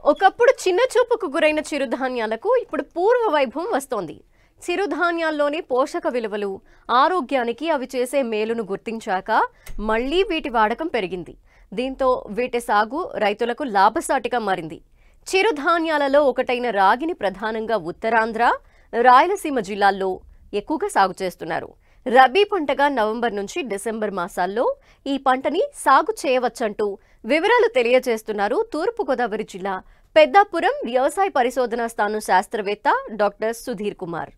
ఒకప్పుడు చిన్న చూపుకు గురైన చిరుధాన్యాలకు ఇప్పుడు పూర్వ వైభవం వస్తోంది. చిరుధాన్యాల్లోని పోషక విలువలు, ఆరోగ్యానికి అవి చేసే మేలును గుర్తించాక మళ్లీ వీటి వాడకం పెరిగింది. దీంతో వీటి సాగు రైతులకు లాభసాటిగా మారింది. చిరుధాన్యాలలో ఒకటైన రాగిని ప్రధానంగా ఉత్తరాంధ్ర, రాయలసీమ జిల్లాల్లో ఎక్కువగా సాగు చేస్తున్నారు. రబీ పంటగా నవంబర్ నుంచి డిసెంబర్ మాసాల్లో ఈ పంటని సాగు చేయవచ్చంటూ వివరాలు తెలియజేస్తున్నారు తూర్పుగోదావరి జిల్లా పెద్దాపురం వ్యవసాయ పరిశోధనా స్థానం శాస్త్రవేత్త డాక్టర్ సుధీర్ కుమార్.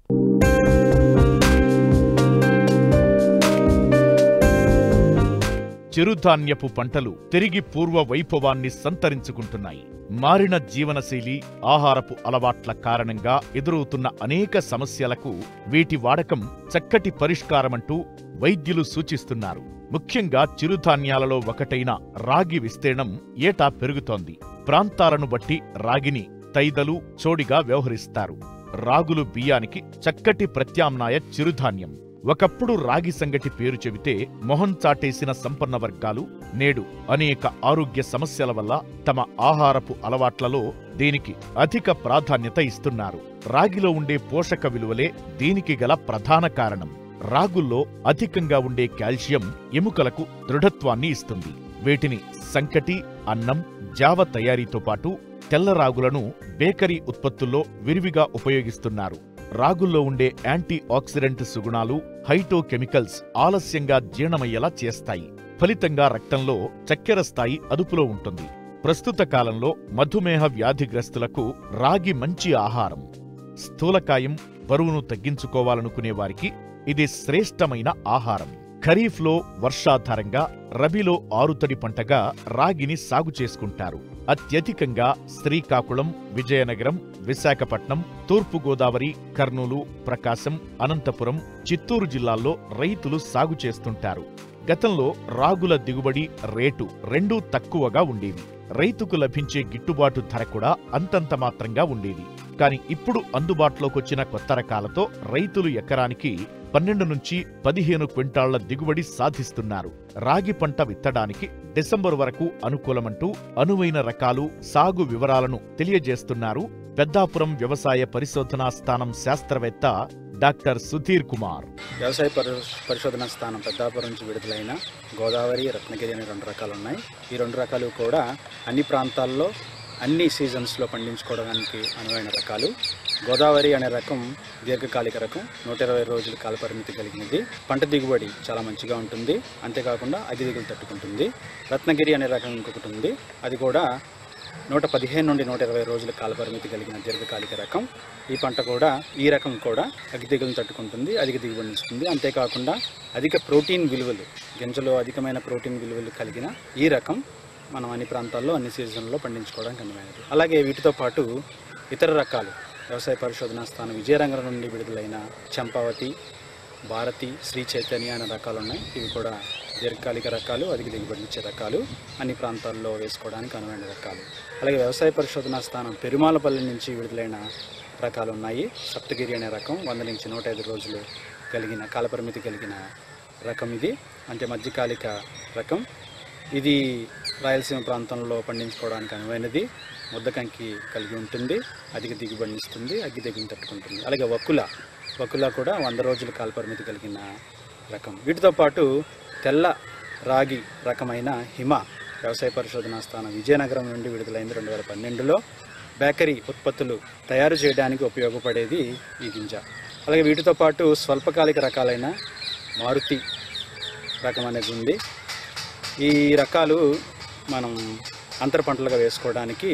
చిరుధాన్యపు పంటలు తిరిగి పూర్వ వైభవాన్ని సంతరించుకుంటున్నాయి. మారిన జీవనశైలి, ఆహారపు అలవాట్ల కారణంగా ఎదురవుతున్న అనేక సమస్యలకు వీటి వాడకం చక్కటి పరిష్కారమంటూ వైద్యులు సూచిస్తున్నారు. ముఖ్యంగా చిరుధాన్యాలలో ఒకటైన రాగి విస్తీర్ణం ఏటా పెరుగుతోంది. ప్రాంతాలను బట్టి రాగిని తైదలు, చోడిగా వ్యవహరిస్తారు. రాగులు బియ్యానికి చక్కటి ప్రత్యామ్నాయ చిరుధాన్యం. ఒకప్పుడు రాగి సంగటి పేరు చెబితే మొహం చాటేసిన సంపన్న వర్గాలు నేడు అనేక ఆరోగ్య సమస్యల వల్ల తమ ఆహారపు అలవాట్లలో దీనికి అధిక ప్రాధాన్యత ఇస్తున్నారు. రాగిలో ఉండే పోషక విలువలే దీనికి గల ప్రధాన కారణం. రాగుల్లో అధికంగా ఉండే కాల్షియం ఎముకలకు దృఢత్వాన్ని ఇస్తుంది. వీటిని సంకటి, అన్నం, జావ తయారీతో పాటు తెల్ల రాగులను బేకరీ ఉత్పత్తుల్లో విరివిగా ఉపయోగిస్తున్నారు. రాగుల్లో ఉండే యాంటీ ఆక్సిడెంట్ సుగుణాలు, హైటోకెమికల్స్ ఆలస్యంగా జీర్ణమయ్యేలా చేస్తాయి. ఫలితంగా రక్తంలో చక్కెర స్థాయి అదుపులో ఉంటుంది. ప్రస్తుత కాలంలో మధుమేహ వ్యాధిగ్రస్తులకు రాగి మంచి ఆహారం. స్థూలకాయం, బరువును తగ్గించుకోవాలనుకునే వారికి ఇది శ్రేష్టమైన ఆహారం. ఖరీఫ్లో వర్షాధారంగా, రబీలో ఆరుతడి పంటగా రాగిని సాగు చేసుకుంటారు. అత్యధికంగా శ్రీకాకుళం, విజయనగరం, విశాఖపట్నం, తూర్పుగోదావరి, కర్నూలు, ప్రకాశం, అనంతపురం, చిత్తూరు జిల్లాల్లో రైతులు సాగు చేస్తుంటారు. గతంలో రాగుల దిగుబడి, రేటు రెండూ తక్కువగా ఉండేవి. రైతుకు లభించే గిట్టుబాటు ధర కూడా అంతంత మాత్రంగా ఉండేది. కాని ఇప్పుడు అందుబాటులోకొచ్చిన కొత్త రకాలతో రైతులు ఎకరానికి 12 నుంచి 15 క్వింటాళ్ల దిగుబడి సాధిస్తున్నారు. రాగి పంట విత్తడానికి డిసెంబర్ వరకు అనుకూలమంటూ అనువైన రకాలు, సాగు వివరాలను తెలియజేస్తున్నారు పెద్దాపురం వ్యవసాయ పరిశోధనా స్థానం శాస్త్రవేత్త డాక్టర్ సుధీర్ కుమార్. వ్యవసాయ పరిశోధనా స్థానం పెద్దాపురం నుంచి విడుదలైన గోదావరి, రత్నగిరి అనే 2 రకాలు ఉన్నాయి. ఈ 2 రకాలు కూడా అన్ని ప్రాంతాల్లో అన్ని సీజన్స్లో పండించుకోవడానికి అనువైన రకాలు. గోదావరి అనే రకం దీర్ఘకాలిక రకం, 120 రోజుల కాలపరిమితి కలిగినది. పంట దిగుబడి చాలా మంచిగా ఉంటుంది, అంతేకాకుండా అగ్గిదిగులు తట్టుకుంటుంది. రత్నగిరి అనే రకం ఇంకొకటి ఉంది, అది కూడా 115 నుండి 120 రోజుల కాలపరిమితి కలిగిన దీర్ఘకాలిక రకం. ఈ రకం కూడా అగ్గిదిగులను తట్టుకుంటుంది, అధిక దిగుబడిని ఇస్తుంది. అంతేకాకుండా అధిక ప్రోటీన్ విలువలు, గింజలో అధికమైన ప్రోటీన్ విలువలు కలిగిన ఈ రకం మనం అన్ని ప్రాంతాల్లో అన్ని సీజన్లో పండించుకోవడానికి అనువైనది. అలాగే వీటితో పాటు ఇతర రకాలు వ్యవసాయ పరిశోధనా స్థానం విజయనగరం నుండి విడుదలైన చంపావతి, భారతి, శ్రీ చైతన్య అనే రకాలు ఉన్నాయి. ఇవి కూడా దీర్ఘకాలిక రకాలు, అధిక దిగుబడినిచ్చే రకాలు, అన్ని ప్రాంతాల్లో వేసుకోవడానికి అనువైన రకాలు. అలాగే వ్యవసాయ పరిశోధనా స్థానం పెరుమాలపల్లి నుంచి విడుదలైన రకాలు ఉన్నాయి. సప్తగిరి అనే రకం 100 నుంచి 105 రోజులు కలిగిన కాలపరిమితి కలిగిన రకం. ఇది అంటే మధ్యకాలిక రకం. ఇది రాయలసీమ ప్రాంతంలో పండించుకోవడానికి అనువైనది. ముద్దకంకి కలిగి ఉంటుంది, అధిక దిగుబడిని ఇస్తుంది, అగ్గి దిగుబడిని తట్టుకుంటుంది. అలాగే వకుల కూడా 100 రోజుల కాలపరిమితి కలిగిన రకం. వీటితో పాటు తెల్ల రాగి రకమైన హిమ వ్యవసాయ పరిశోధనా స్థానం విజయనగరం నుండి విడుదలైంది 2012లో. బేకరీ ఉత్పత్తులు తయారు చేయడానికి ఉపయోగపడేది ఈ గింజ. అలాగే వీటితో పాటు స్వల్పకాలిక రకాలైన మారుతి రకం అనేది ఉంది. ఈ రకాలు మనం అంతర పంటలుగా వేసుకోవడానికి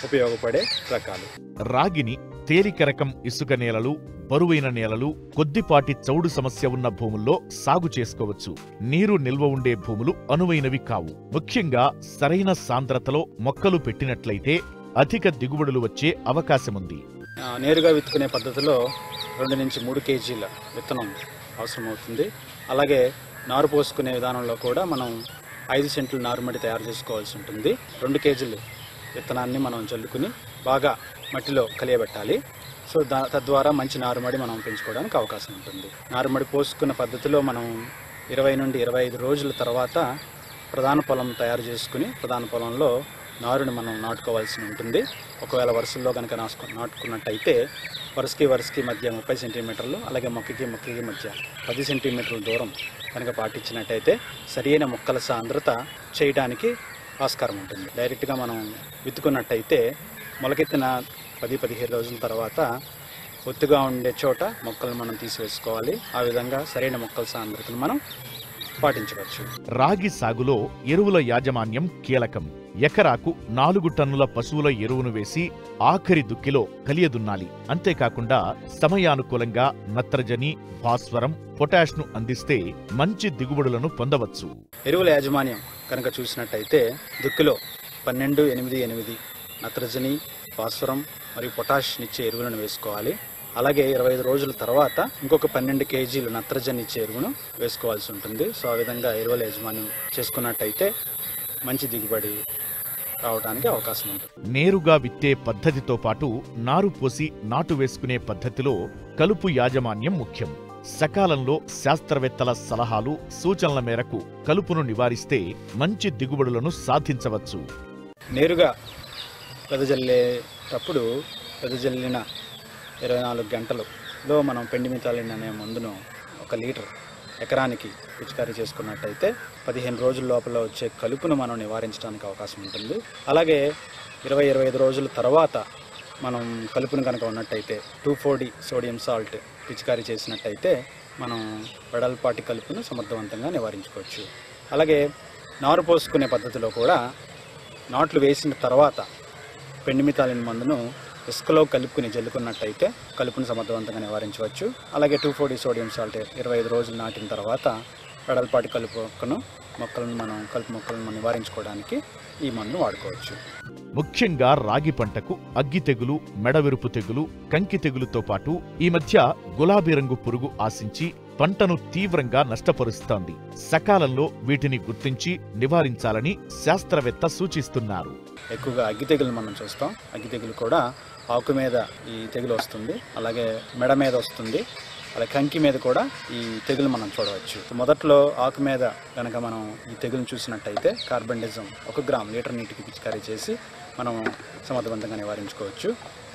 ఉపయోగపడే రకాలు. రాగిని తేలిక రకం ఇసుక నేలలు, బరువైన నేలలు, కొద్దిపాటి చౌడు సమస్య ఉన్న భూముల్లో సాగు చేసుకోవచ్చు. నీరు నిల్వ ఉండే భూములు అనువైనవి కావు. ముఖ్యంగా సరైన సాంద్రతలో మొక్కలు పెట్టినట్లయితే అధిక దిగుబడులు వచ్చే అవకాశముంది. నేరుగా విత్తుకునే పద్ధతిలో 2 నుంచి 3 కేజీల విత్తనం అవసరమవుతుంది. అలాగే నారు పోసుకునే విధానంలో కూడా మనం 5 సెంట్లు నారుమడి తయారు చేసుకోవాల్సి ఉంటుంది. 2 కేజీల విత్తనాన్ని మనం చల్లుకుని బాగా మట్టిలో కలియబెట్టాలి. సో తద్వారా మంచి నారుమడి మనం పెంచుకోవడానికి అవకాశం ఉంటుంది. నారుమడి పోసుకున్న పద్ధతిలో మనం 20 నుండి 25 రోజుల తర్వాత ప్రధాన పొలం తయారు చేసుకుని ప్రధాన పొలంలో నారుని మనం నాటుకోవాల్సి ఉంటుంది. ఒకవేళ వరుసల్లో కనుక నాటుకున్నట్టయితే వరుసకి మధ్య 30 సెంటీమీటర్లు, అలాగే మొక్కకి మధ్య 10 సెంటీమీటర్ల దూరం కనుక పాటించినట్టయితే సరైన మొక్కల సాంద్రత చేయడానికి ఆస్కారం ఉంటుంది. డైరెక్ట్గా మనం విత్తుకున్నట్టయితే మొలకెత్తిన 10-15 రోజుల తర్వాత ఒత్తుగా ఉండే చోట మొక్కలను మనం తీసివేసుకోవాలి. ఆ విధంగా సరైన మొక్కల సాంద్రతను మనం పాటించవచ్చు. రాగి సాగులో ఎరువుల యాజమాన్యం కీలకం. ఎకరాకు 4 టన్నుల పశువుల ఎరువును వేసి ఆఖరి దుక్కిలో కలియదున్నాలి. అంతేకాకుండా సమయానుకూలంగా నత్రజని, భాస్వరం, పొటాష్ను అందిస్తే మంచి దిగుబడులను పొందవచ్చు. ఎరువుల యాజమాన్యం కనుక చూసినట్టయితే దుక్కిలో 12-8-8 నత్రజని, భాస్వరం మరియు పొటాష్నిచ్చే ఎరువులను వేసుకోవాలి. అలాగే 25 రోజుల తర్వాత ఇంకొక 12 కేజీలు నత్రజని ఇచ్చే ఎరువును వేసుకోవాల్సి ఉంటుంది. సో ఆ విధంగా ఎరువుల యాజమాన్యం చేసుకున్నట్టయితే మంచి దిగుబడి రావడానికి అవకాశం ఉంటుంది. నేరుగా విత్తే పద్ధతితో పాటు నారు పోసి నాటు వేసుకునే పద్ధతిలో కలుపు యాజమాన్యం ముఖ్యం. సకాలంలో శాస్త్రవేత్తల సలహాలు, సూచనల మేరకు కలుపును నివారిస్తే మంచి దిగుబడులను సాధించవచ్చు. నేరుగా వెదజల్లేటప్పుడు వెదజల్లిన 24 గంటలలో మనం పెండిమిథాలిన్ అనే మందును 1 లీటర్ ఎకరానికి పిచికారీ చేసుకున్నట్టయితే 15 రోజుల లోపల వచ్చే కలుపును మనం నివారించడానికి అవకాశం ఉంటుంది. అలాగే 20-25 రోజుల తర్వాత మనం కలుపును కనుక ఉన్నట్టయితే 2,4-D సోడియం సాల్ట్ పిచికారీ చేసినట్టయితే మనం వెడల్పాటి కలుపును సమర్థవంతంగా నివారించుకోవచ్చు. అలాగే నారు పోసుకునే పద్ధతిలో కూడా నాట్లు వేసిన తర్వాత పెండిమిథాలిన్ మందును ఇసుకలో కలుపుకుని జల్లుకున్నట్టయితే కలుపును సమర్థవంతంగా నివారించవచ్చు. అలాగే 2,4-D సోడియం సాల్ట్ 25 రోజులు నాటిన తర్వాత వెడల్పాటి కలుపు మొక్కలను నివారించుకోవడానికి ఈ మందును వాడుకోవచ్చు. ముఖ్యంగా రాగి పంటకు అగ్గి తెగులు, మెడవిరుపు తెగులు, కంకి తెగులుతో పాటు ఈ మధ్య గులాబీ రంగు పురుగు ఆశించి పంటను తీవ్రంగా నష్టపరుస్తోంది. సకాలంలో వీటిని గుర్తించి నివారించాలని శాస్త్రవేత్త సూచిస్తున్నారు. ఎక్కువగా అగ్గి తెగులు మనం చూస్తాం. అగ్గి తెగులు కూడా ఆకు మీద ఈ తెగులు వస్తుంది, అలాగే మెడ మీద వస్తుంది, అలాగే కంకి మీద కూడా ఈ తెగులు మనం చూడవచ్చు. మొదట్లో ఆకు మీద కనుక మనం ఈ తెగులును చూసినట్టయితే కార్బండిజం 1 గ్రామ్ లీటర్ నీటికి పిచికారీ చేసి మనం సమర్థవంతంగా నివారించుకోవచ్చు.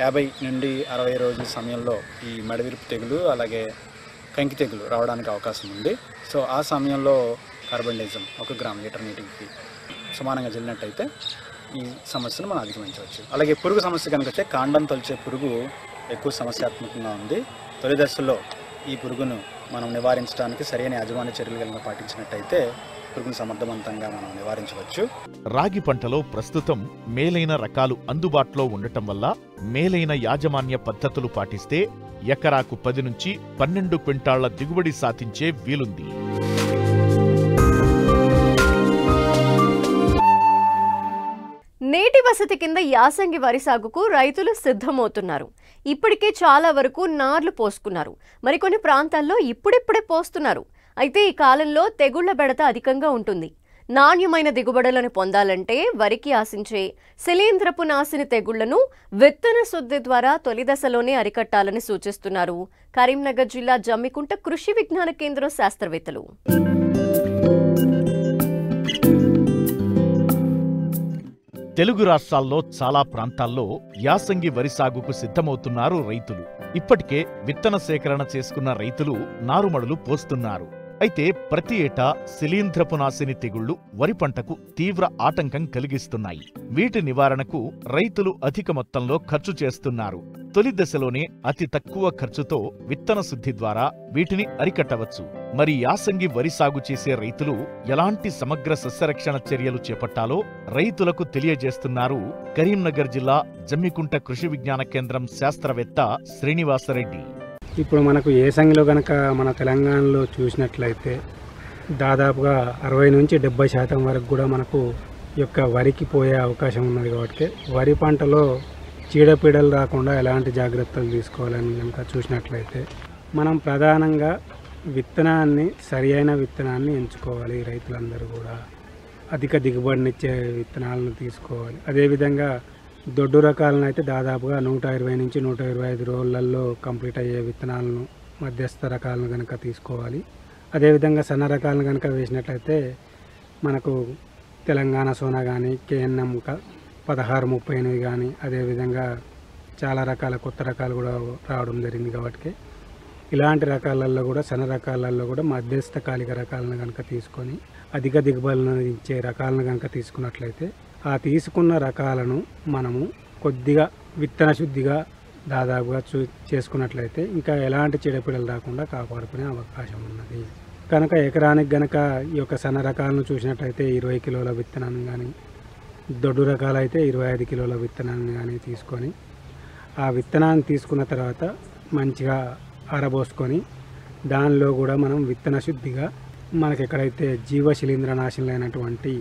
50 నుండి 60 రోజుల సమయంలో ఈ మెడవిరుపు తెగులు, అలాగే కంకి తెగులు రావడానికి అవకాశం ఉంది. సో ఆ సమయంలో కార్బండిజం 1 గ్రామ్ లీటర్ నీటికి సమానంగా జల్లినట్టయితే ఈ సమస్యను మనం అధిగమించవచ్చు. అలాగే పురుగు సమస్య కనుక వచ్చే కాండం తొలిచే పురుగు ఎక్కువ సమస్యాత్మకంగా ఉంది. తొలి దశలో ఈ పురుగును మనం నివారించడానికి సరైన యాజమాన్య చర్యలు కనుక పాటించినట్టయితే పురుగును సమర్థవంతంగా మనం నివారించవచ్చు. రాగి పంటలో ప్రస్తుతం మేలైన రకాలు అందుబాటులో ఉండటం వల్ల మేలైన యాజమాన్య పద్ధతులు పాటిస్తే ఎకరాకు 10 నుంచి 12 క్వింటాళ్ల దిగుబడి సాధించే వీలుంది. నేటి వసతి కింద యాసంగి వరి సాగుకు రైతులు సిద్ధమవుతున్నారు. ఇప్పటికే చాలా వరకు నార్లు పోసుకున్నారు. మరికొన్ని ప్రాంతాల్లో ఇప్పుడిప్పుడే పోస్తున్నారు. అయితే ఈ కాలంలో తెగుళ్ల బెడత అధికంగా ఉంటుంది. నాణ్యమైన దిగుబడులను పొందాలంటే వరికి ఆశించే శిలీంధ్రపు నాశిని తెగుళ్లను విత్తన శుద్ధి ద్వారా తొలి దశలోనే అరికట్టాలని సూచిస్తున్నారు కరీంనగర్ జిల్లా జమ్మికుంట కృషి విజ్ఞాన కేంద్రం శాస్త్రవేత్తలు. తెలుగు రాష్ట్రాల్లో చాలా ప్రాంతాల్లో యాసంగి వరి సాగుకు సిద్ధమవుతున్నారు రైతులు. ఇప్పటికే విత్తన సేకరణ చేసుకున్న రైతులు నారుమడులు పోస్తున్నారు. అయితే ప్రతి ఏటా శిలీంధ్రపు నాశిని తెగుళ్లు వరి పంటకు తీవ్ర ఆటంకం కలిగిస్తున్నాయి. వీటి నివారణకు రైతులు అధిక మొత్తంలో ఖర్చు చేస్తున్నారు. తొలి దశలోనే అతి తక్కువ ఖర్చుతో విత్తన శుద్ధి ద్వారా వీటిని అరికట్టవచ్చు. మరి యాసంగి వరి సాగు చేసే రైతులు ఎలాంటి సమగ్ర సస్యరక్షణ చర్యలు చేపట్టాలో రైతులకు తెలియజేస్తున్నారు కరీంనగర్ జిల్లా జమ్మికుంట కృషి విజ్ఞాన కేంద్రం శాస్త్రవేత్త శ్రీనివాసరెడ్డి. ఇప్పుడు మనకు యాసంగిలో కనుక మన తెలంగాణలో చూసినట్లయితే దాదాపుగా 60 నుంచి 70% వరకు కూడా మనకు యొక్క వరికి పోయే అవకాశం ఉన్నది. కాబట్టి వరి పంటలో చీడపీడలు రాకుండా ఎలాంటి జాగ్రత్తలు తీసుకోవాలని కనుక చూసినట్లయితే మనం ప్రధానంగా సరి అయిన విత్తనాన్ని ఎంచుకోవాలి. రైతులందరూ కూడా అధిక దిగుబడినిచ్చే విత్తనాలను తీసుకోవాలి. అదేవిధంగా దొడ్డు రకాలను అయితే దాదాపుగా 120 నుంచి 125 రోజులలో కంప్లీట్ అయ్యే విత్తనాలను, మధ్యస్థ రకాలను కనుక తీసుకోవాలి. అదేవిధంగా సన్న రకాలను కనుక వేసినట్లయితే మనకు తెలంగాణ సోనా కానీ, కేఎన్ఎం 1638 కానీ అదేవిధంగా చాలా రకాల కొత్త రకాలు కూడా రావడం జరిగింది. కాబట్టి ఇలాంటి రకాలలో కూడా సన్న రకాలలో కూడా మధ్యస్థకాలిక రకాలను కనుక తీసుకొని అధిక దిగుబడులను ఇచ్చే రకాలను కనుక తీసుకున్నట్లయితే ఆ తీసుకున్న రకాలను మనము కొద్దిగా విత్తన శుద్ధిగా దాదాపుగా చేసుకున్నట్లయితే ఇంకా ఎలాంటి చీడపీడలు రాకుండా కాపాడుకునే అవకాశం ఉన్నది. కనుక ఎకరానికి గనక ఈ యొక్క సన్న రకాలను చూసినట్లయితే 20 కిలోల విత్తనాన్ని కానీ, దొడ్డు రకాలైతే 25 కిలోల విత్తనాన్ని కానీ తీసుకొని ఆ విత్తనాన్ని తీసుకున్న తర్వాత మంచిగా ఆరబోసుకొని దానిలో కూడా మనం విత్తన శుద్ధిగా మనకి ఎక్కడైతే జీవ శిలీంద్రనాశనలైనటువంటి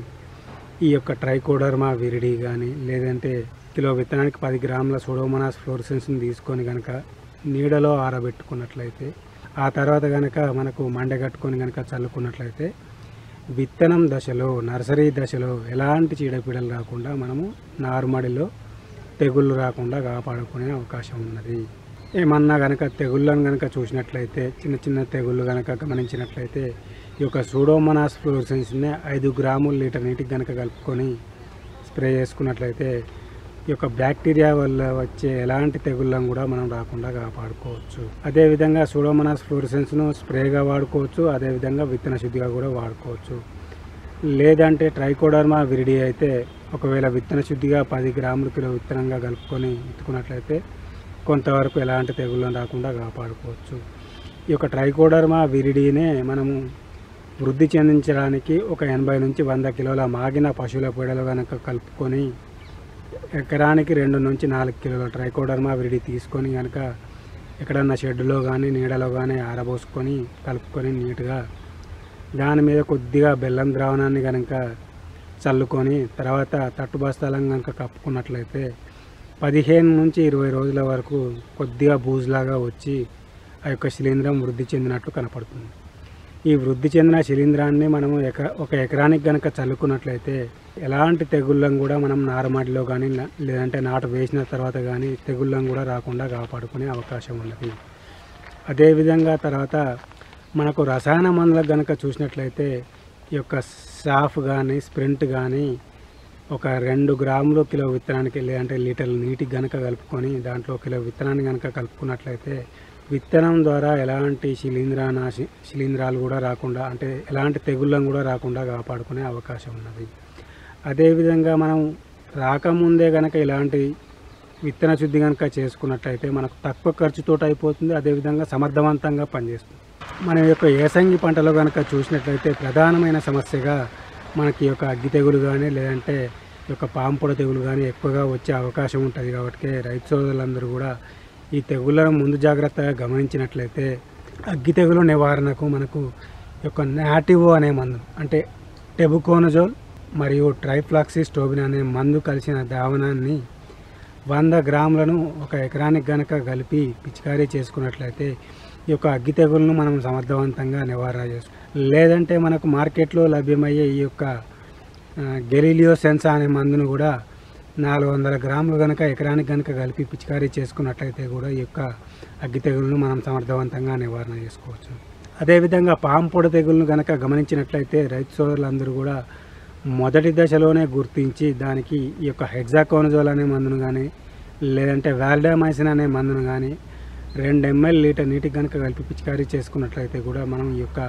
ఈ యొక్క ట్రైకోడర్మా విరిడి కానీ లేదంటే కిలో విత్తనానికి 10 గ్రాముల సూడోమోనాస్ ఫ్లోరసెన్స్ని తీసుకొని కనుక నీడలో ఆరబెట్టుకున్నట్లయితే ఆ తర్వాత కనుక మనకు మండగట్టుకొని కనుక చల్లుకున్నట్లయితే విత్తనం దశలో నర్సరీ దశలో ఎలాంటి చీడపీడలు రాకుండా మనము నారుమడిలో తెగుళ్ళు రాకుండా కాపాడుకునే అవకాశం ఉన్నది. ఏమన్నా కనుక తెగుళ్ళను కనుక చూసినట్లయితే చిన్న చిన్న తెగుళ్ళు కనుక గమనించినట్లయితే ఈ యొక్క సూడోమోనాస్ ఫ్లోరసెన్స్ని 5 గ్రాముల లీటర్ నీటికి కనుక కలుపుకొని స్ప్రే చేసుకున్నట్లయితే ఈ యొక్క బ్యాక్టీరియా వల్ల వచ్చే ఎలాంటి తెగుళ్ళను కూడా మనం రాకుండా కాపాడుకోవచ్చు. అదేవిధంగా సూడోమోనాస్ ఫ్లోరసెన్స్ను స్ప్రేగా వాడుకోవచ్చు, అదేవిధంగా విత్తన శుద్ధిగా కూడా వాడుకోవచ్చు. లేదంటే ట్రైకోడర్మా విరిడి అయితే ఒకవేళ విత్తన శుద్ధిగా 10 గ్రాముల కిలో విత్తనంగా కలుపుకొని ఎత్తుకున్నట్లయితే కొంతవరకు ఎలాంటి తెగుళ్ళను రాకుండా కాపాడుకోవచ్చు. ఈ యొక్క ట్రైకోడర్మా విరిడినే మనము వృద్ధి చెందించడానికి ఒక 80 నుంచి 100 కిలోల మాగిన పశువుల పేడలు కనుక కలుపుకొని ఎకరానికి 2 నుంచి 4 కిలోల ట్రైకోడర్మా విరిడి తీసుకొని కనుక ఎక్కడన్నా షెడ్లో కానీ నీడలో కానీ ఆరబోసుకొని కలుపుకొని నీట్గా దాని మీద కొద్దిగా బెల్లం ద్రావణాన్ని కనుక చల్లుకొని తర్వాత తట్టు బస్తాలను కనుక కప్పుకున్నట్లయితే 15 నుంచి 20 రోజుల వరకు కొద్దిగా బూజులాగా వచ్చి ఆ యొక్క శిలీంధ్రం వృద్ధి చెందినట్టు కనపడుతుంది. ఈ వృద్ధి చెందిన శిలీంధ్రాన్ని మనము ఒక ఎకరానికి కనుక చల్లుకున్నట్లయితే ఎలాంటి తెగుళ్ళను కూడా మనం నారుమడిలో కానీ లేదంటే నాటు వేసిన తర్వాత కానీ తెగుళ్ళను కూడా రాకుండా కాపాడుకునే అవకాశం ఉన్నది. అదేవిధంగా తర్వాత మనకు రసాయన మందులకు కనుక చూసినట్లయితే ఈ యొక్క సాఫ్ కానీ స్ప్రింట్ కానీ ఒక 2 గ్రాములు కిలో విత్తనానికి లేదంటే లీటర్ల నీటికి కనుక కలుపుకొని దాంట్లో కిలో విత్తనాన్ని కనుక కలుపుకున్నట్లయితే విత్తనం ద్వారా ఎలాంటి శిలీంధ్రాలు కూడా రాకుండా అంటే ఎలాంటి తెగుళ్ళను కూడా రాకుండా కాపాడుకునే అవకాశం ఉన్నది. అదేవిధంగా మనం రాకముందే కనుక ఇలాంటి విత్తన శుద్ధి కనుక చేసుకున్నట్లయితే మనకు తక్కువ ఖర్చుతో అయిపోతుంది, అదేవిధంగా సమర్థవంతంగా పనిచేస్తుంది. మన యొక్క ఏసంగి పంటలో కనుక చూసినట్లయితే ప్రధానమైన సమస్యగా మనకి యొక్క అగ్గి తెగులు కానీ లేదంటే ఈ యొక్క పాంపొడ తెగులు కానీ ఎక్కువగా వచ్చే అవకాశం ఉంటుంది. కాబట్టి రైతు సోదరులందరూ కూడా ఈ తెగుళ్ళను ముందు జాగ్రత్తగా గమనించినట్లయితే అగ్గి తెగులు నివారణకు మనకు ఈ యొక్క నాటివో అనే మందు అంటే టెబుకోనజోల్ మరియు ట్రైఫ్లాక్సిస్టోబిన్ అనే మందు కలిసిన ద్రావణాన్ని 100 గ్రాములను ఒక ఎకరానికి గనక కలిపి పిచికారీ చేసుకున్నట్లయితే ఈ యొక్క అగ్గి తెగులను మనం సమర్థవంతంగా నివారణ చేసుకో. లేదంటే మనకు మార్కెట్లో లభ్యమయ్యే ఈ యొక్క గెలీలియో సెన్సా అనే మందును కూడా 400 గ్రాములు కనుక ఎకరానికి కనుక కలిపి పిచికారీ చేసుకున్నట్లయితే కూడా ఈ యొక్క అగ్గి తెగులను మనం సమర్థవంతంగా నివారణ చేసుకోవచ్చు. అదేవిధంగా పాంపొడ తెగులను కనుక గమనించినట్లయితే రైతు సోదరులందరూ కూడా మొదటి దశలోనే గుర్తించి దానికి ఈ యొక్క హెగ్జాకోనజోల్ అనే మందును కానీ లేదంటే వాల్డామైసిన్ అనే మందును కానీ 2 ml లీటర్ నీటికి కనుక కలిపి పిచికారీ చేసుకున్నట్లయితే కూడా మనం ఈ యొక్క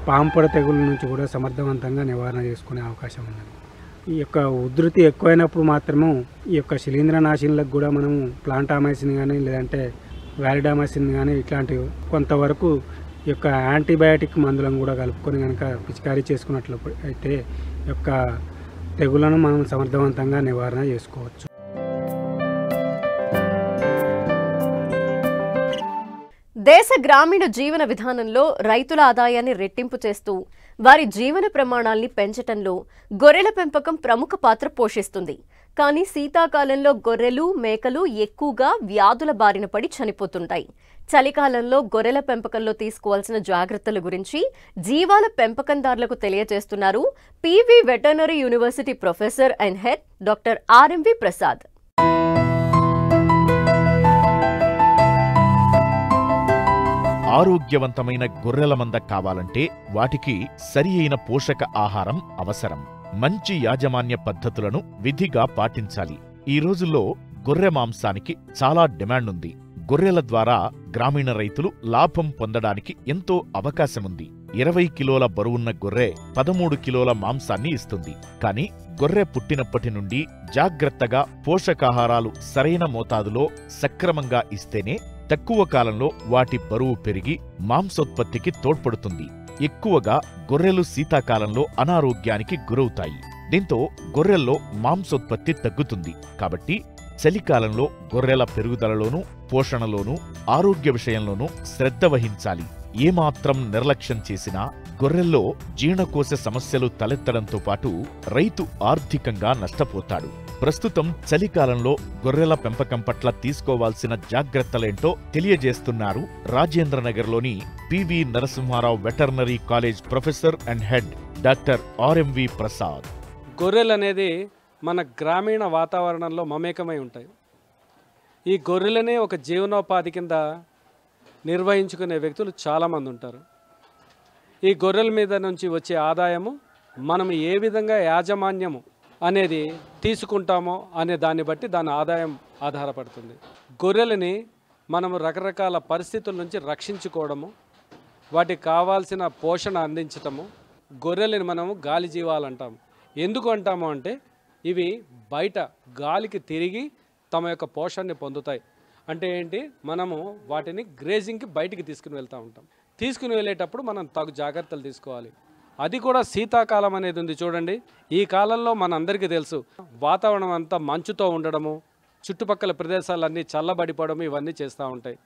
పాంపొడ తెగుల నుంచి కూడా సమర్థవంతంగా నివారణ చేసుకునే అవకాశం ఉన్నది. ఈ యొక్క ఉధృతి ఎక్కువైనప్పుడు మాత్రము ఈ యొక్క శిలీంద్రనాశినులకు కూడా మనము ప్లాంటామైసిన్ కానీ లేదంటే వాలిడామైసిన్ కానీ ఇట్లాంటి కొంతవరకు ఈ యొక్క యాంటీబయాటిక్ మందులను కూడా కలుపుకొని కనుక పిచికారీ చేసుకున్నట్లు అయితే ఈ యొక్క తెగులను మనం సమర్థవంతంగా నివారణ చేసుకోవచ్చు. దేశ గ్రామీణ జీవన విధానంలో రైతుల ఆదాయాన్ని రెట్టింపు చేస్తూ వారి జీవన ప్రమాణాల్ని పెంచటంలో గొర్రెల పెంపకం ప్రముఖ పాత్ర పోషిస్తుంది. కానీ శీతాకాలంలో గొర్రెలు మేకలు ఎక్కువగా వ్యాధుల బారిన పడి చనిపోతుంటాయి. చలికాలంలో గొర్రెల పెంపకంలో తీసుకోవాల్సిన జాగ్రత్తల గురించి జీవాల పెంపకందారులకు తెలియజేస్తున్నారు PV veterinary university professor and head doctor RMV Prasad. ఆరోగ్యవంతమైన గొర్రెల మంద కావాలంటే వాటికి సరి అయిన పోషక ఆహారం అవసరం. మంచి యాజమాన్య పద్ధతులను విధిగా పాటించాలి. ఈ రోజుల్లో గొర్రె మాంసానికి చాలా డిమాండ్ ఉంది. గొర్రెల ద్వారా గ్రామీణ రైతులు లాభం పొందడానికి ఎంతో అవకాశముంది. 20 కిలోల బరువున్న గొర్రె 13 కిలోల మాంసాన్ని ఇస్తుంది. కానీ గొర్రె పుట్టినప్పటి నుండి జాగ్రత్తగా పోషకాహారాలు సరైన మోతాదులో సక్రమంగా ఇస్తేనే తక్కువ కాలంలో వాటి బరువు పెరిగి మాంసోత్పత్తికి తోడ్పడుతుంది. ఎక్కువగా గొర్రెలు శీతాకాలంలో అనారోగ్యానికి గురవుతాయి. దీంతో గొర్రెల్లో మాంసోత్పత్తి తగ్గుతుంది. కాబట్టి చలికాలంలో గొర్రెల పెరుగుదలలోనూ పోషణలోనూ ఆరోగ్య విషయంలోనూ శ్రద్ధ వహించాలి. ఏమాత్రం నిర్లక్ష్యం చేసినా గొర్రెల్లో జీర్ణకోశ సమస్యలు తలెత్తడంతో పాటు రైతు ఆర్థికంగా నష్టపోతాడు. ప్రస్తుతం చలికాలంలో గొర్రెల పెంపకం పట్ల తీసుకోవాల్సిన జాగ్రత్తలేంటో తెలియజేస్తున్నారు రాజేంద్రనగర్లోని PV Narasimha Rao veterinary college professor and head doctor RMV Prasad. గొర్రెలు అనేది మన గ్రామీణ వాతావరణంలో మమేకమై ఉంటాయి. ఈ గొర్రెలనే ఒక జీవనోపాధి కింద నిర్వహించుకునే వ్యక్తులు చాలామంది ఉంటారు. ఈ గొర్రెల మీద నుంచి వచ్చే ఆదాయము మనం ఏ విధంగా యాజమాన్యము అనేది తీసుకుంటామో అనే దాన్ని బట్టి దాని ఆదాయం ఆధారపడుతుంది. గొర్రెలని మనము రకరకాల పరిస్థితుల నుంచి రక్షించుకోవడము, వాటికి కావాల్సిన పోషణ అందించటము. గొర్రెలని మనము గాలి జీవాలు అంటాము. ఎందుకు అంటాము అంటే ఇవి బయట గాలికి తిరిగి తమ యొక్క పోషణని పొందుతాయి. అంటే ఏంటి, మనము వాటిని గ్రేజింగ్కి బయటికి తీసుకుని వెళ్తూ ఉంటాం. తీసుకుని వెళ్ళేటప్పుడు మనం తగు జాగ్రత్తలు తీసుకోవాలి. అది కూడా శీతాకాలం అనేది ఉంది చూడండి. ఈ కాలంలో మనందరికీ తెలుసు, వాతావరణం అంతా మంచుతో ఉండడము, చుట్టుపక్కల ప్రదేశాలన్నీ చల్లబడిపోవడం, ఇవన్నీ చేస్తూ ఉంటాయి.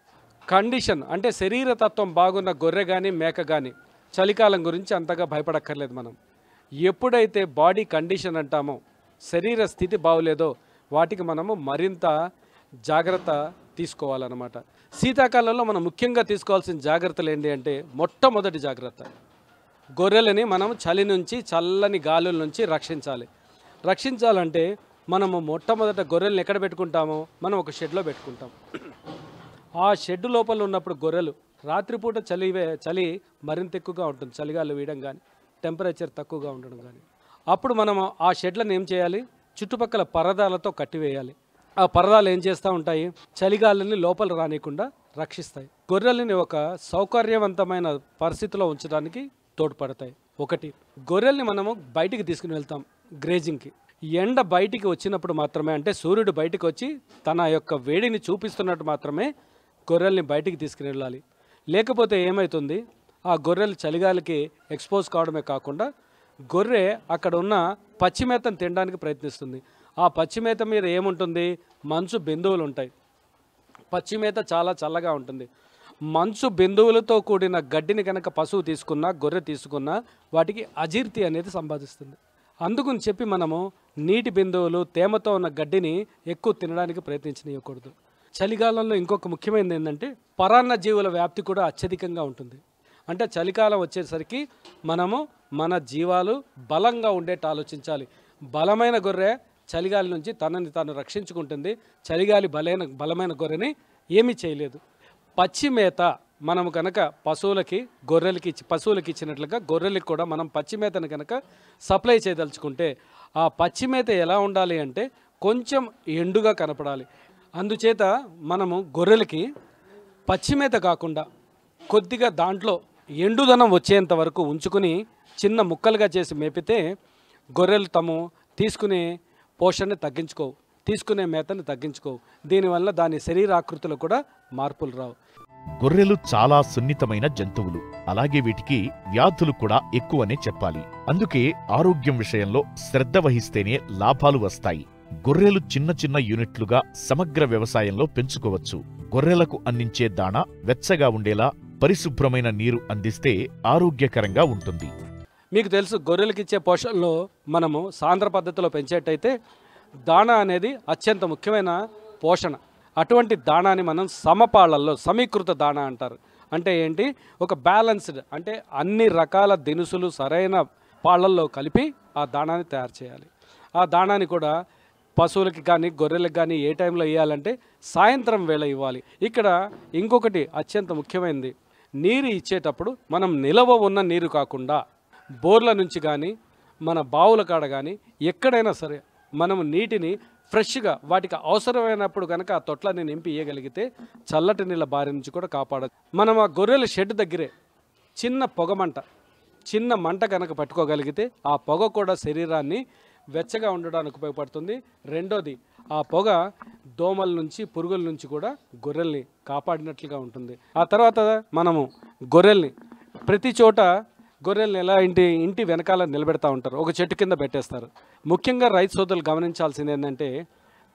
కండిషన్ అంటే శరీరతత్వం బాగున్న గొర్రె కానీ మేక కానీ చలికాలం గురించి అంతగా భయపడక్కర్లేదు. మనం ఎప్పుడైతే బాడీ కండిషన్ అంటామో, శరీర స్థితి బాగులేదో వాటికి మనము మరింత జాగ్రత్త తీసుకోవాలన్నమాట. శీతాకాలంలో మనం ముఖ్యంగా తీసుకోవాల్సిన జాగ్రత్తలు ఏంటి అంటే, మొట్టమొదటి జాగ్రత్త గొర్రెలని మనం చలి నుంచి, చల్లని గాలుల నుంచి రక్షించాలంటే మనము మొట్టమొదట గొర్రెలను ఎక్కడ పెట్టుకుంటామో, మనం ఒక షెడ్లో పెట్టుకుంటాం. ఆ షెడ్ లోపల ఉన్నప్పుడు గొర్రెలు రాత్రిపూట చలి మరింత ఎక్కువగా ఉంటుంది. చలిగాలు వేయడం కానీ, టెంపరేచర్ తక్కువగా ఉండడం కానీ, అప్పుడు మనము ఆ షెడ్లను ఏం చేయాలి, చుట్టుపక్కల పరదాలతో కట్టివేయాలి. ఆ పరదాలు ఏం చేస్తూ ఉంటాయి, చలిగాలిని లోపల రానియకుండా రక్షిస్తాయి. గొర్రెలని ఒక సౌకర్యవంతమైన పరిస్థితిలో ఉంచడానికి తోడ్పడతాయి. ఒకటి, గొర్రెల్ని మనము బయటికి తీసుకుని వెళ్తాం గ్రేజింగ్కి. ఎండ బయటికి వచ్చినప్పుడు మాత్రమే, అంటే సూర్యుడు బయటికి వచ్చి తన యొక్క వేడిని చూపిస్తున్నట్టు మాత్రమే గొర్రెల్ని బయటికి తీసుకుని వెళ్ళాలి. లేకపోతే ఏమవుతుంది, ఆ గొర్రెలు చలిగాలికి ఎక్స్పోజ్ కావడమే కాకుండా గొర్రె అక్కడ ఉన్న పచ్చిమేతను తినడానికి ప్రయత్నిస్తుంది. ఆ పచ్చిమేత మీద ఏముంటుంది, మంచు బిందువులు ఉంటాయి. పచ్చిమేత చాలా చల్లగా ఉంటుంది. మంచు బిందువులతో కూడిన గడ్డిని కనుక పశువు తీసుకున్నా, గొర్రె తీసుకున్నా వాటికి అజీర్తి అనేది సంపాదిస్తుంది. అందుకని చెప్పి మనము నీటి బిందువులు, తేమతో ఉన్న గడ్డిని ఎక్కువ తినడానికి ప్రయత్నించనివ్వకూడదు. చలికాలంలో ఇంకొక ముఖ్యమైనది ఏంటంటే, పరాన్న జీవుల వ్యాప్తి కూడా అత్యధికంగా ఉంటుంది. అంటే చలికాలం వచ్చేసరికి మనము మన జీవాలు బలంగా ఉండేట్టు ఆలోచించాలి. బలమైన గొర్రె చలిగాలి నుంచి తనని తాను రక్షించుకుంటుంది. చలిగాలి బలమైన గొర్రెని ఏమీ చేయలేదు. పచ్చి మేత మనము కనుక పశువులకి ఇచ్చినట్లుగా గొర్రెలకి కూడా మనం పచ్చి మేతను కనుక సప్లై చేయదలుచుకుంటే, ఆ పచ్చి మేత ఎలా ఉండాలి అంటే కొంచెం ఎండుగా కనపడాలి. అందుచేత మనము గొర్రెలకి పచ్చి మేత కాకుండా కొద్దిగా దాంట్లో ఎండుదనం వచ్చేంత వరకు ఉంచుకుని చిన్న ముక్కలుగా చేసి మేపితే గొర్రెలు తాము తీసుకునే పోషణని తగ్గించుకోవు, తీసుకునే మేతని తగ్గించుకోవు. దీనివల్ల దాని శరీరాకృతిలో కూడా మార్పులు రావు. గొర్రెలు చాలా సున్నితమైన జంతువులు. అలాగే వీటికి వ్యాధులు కూడా ఎక్కువనే చెప్పాలి. అందుకే ఆరోగ్యం విషయంలో శ్రద్ధ వహిస్తేనే లాభాలు వస్తాయి. గొర్రెలు చిన్న చిన్న యూనిట్లుగా సమగ్ర వ్యవసాయంలో పెంచుకోవచ్చు. గొర్రెలకు అందించే దాణా వెచ్చగా ఉండేలా పరిశుభ్రమైన నీరు అందిస్తే ఆరోగ్యకరంగా ఉంటుంది. మీకు తెలుసు, గొర్రెలకు ఇచ్చే పోషణలో మనము సాంద్ర పద్ధతిలో పెంచేటైతే దాణా అనేది అత్యంత ముఖ్యమైన పోషణ. అటువంటి దాణాని మనం సమపాళ్లల్లో సమీకృత దాణా అంటారు. అంటే ఏంటి, ఒక బ్యాలెన్స్డ్, అంటే అన్ని రకాల దినుసులు సరైన పాళ్లల్లో కలిపి ఆ దాణాని తయారు చేయాలి. ఆ దాణాని కూడా పశువులకి కానీ గొర్రెలకు కానీ ఏ టైంలో ఇవ్వాలంటే సాయంత్రం వేళ ఇవ్వాలి. ఇక్కడ ఇంకొకటి అత్యంత ముఖ్యమైనది, నీరు ఇచ్చేటప్పుడు మనం నిలవ ఉన్న నీరు కాకుండా బోర్ల నుంచి కానీ మన బావుల కాడ కానీ ఎక్కడైనా సరే మనము నీటిని ఫ్రెష్గా వాటికి అవసరమైనప్పుడు కనుక ఆ తొట్లని నింపి ఇయ్యగలిగితే చల్లటి నీళ్ళ బారి నుంచి కూడా కాపాడచ్చు. మనం ఆ గొర్రెల షెడ్ దగ్గరే చిన్న పొగమంట, చిన్న మంట కనుక పట్టుకోగలిగితే ఆ పొగ కూడా శరీరాన్ని వెచ్చగా ఉండడానికి ఉపయోగపడుతుంది. రెండోది, ఆ పొగ దోమల నుంచి పురుగుల నుంచి కూడా గొర్రెల్ని కాపాడినట్లుగా ఉంటుంది. ఆ తర్వాత మనము గొర్రెల్ని ప్రతి చోట గొర్రెల్ని ఎలా ఇంటి వెనకాల నిలబెడతా ఉంటారు, ఒక చెట్టు కింద పెట్టేస్తారు. ముఖ్యంగా రైతు సోదరులు గమనించాల్సింది ఏంటంటే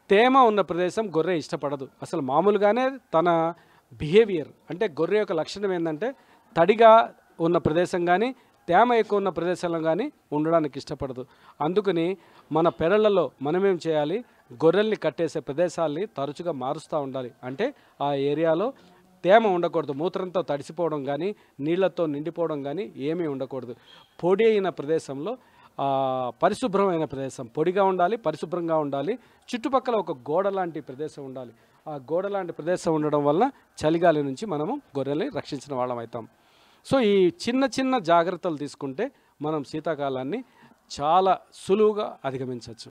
తేమ ఉన్న ప్రదేశం గొర్రె ఇష్టపడదు. అసలు మామూలుగానే తన బిహేవియర్ అంటే గొర్రె యొక్క లక్షణం ఏంటంటే తడిగా ఉన్న ప్రదేశం కానీ తేమ ఎక్కువ ఉన్న ప్రదేశంలో కానీ ఉండడానికి ఇష్టపడదు. అందుకని మన పెరళ్ళలో మనమేం చేయాలి, గొర్రెల్ని కట్టేసే ప్రదేశాలని తరచుగా మారుస్తూ ఉండాలి. అంటే ఆ ఏరియాలో తేమ ఉండకూడదు, మూత్రంతో తడిసిపోవడం కానీ నీళ్లతో నిండిపోవడం కానీ ఏమీ ఉండకూడదు. పొడి అయిన ప్రదేశంలో పరిశుభ్రమైన ప్రదేశం, పొడిగా ఉండాలి, పరిశుభ్రంగా ఉండాలి. చుట్టుపక్కల ఒక గోడ లాంటి ప్రదేశం ఉండాలి. ఆ గోడ లాంటి ప్రదేశం ఉండడం వల్ల చలిగాలి నుంచి మనము గొర్రెల్ని రక్షించిన వాళ్ళం అవుతాం. సో ఈ చిన్న చిన్న జాగ్రత్తలు తీసుకుంటే మనం శీతాకాలాన్ని చాలా సులువుగా అధిగమించవచ్చు.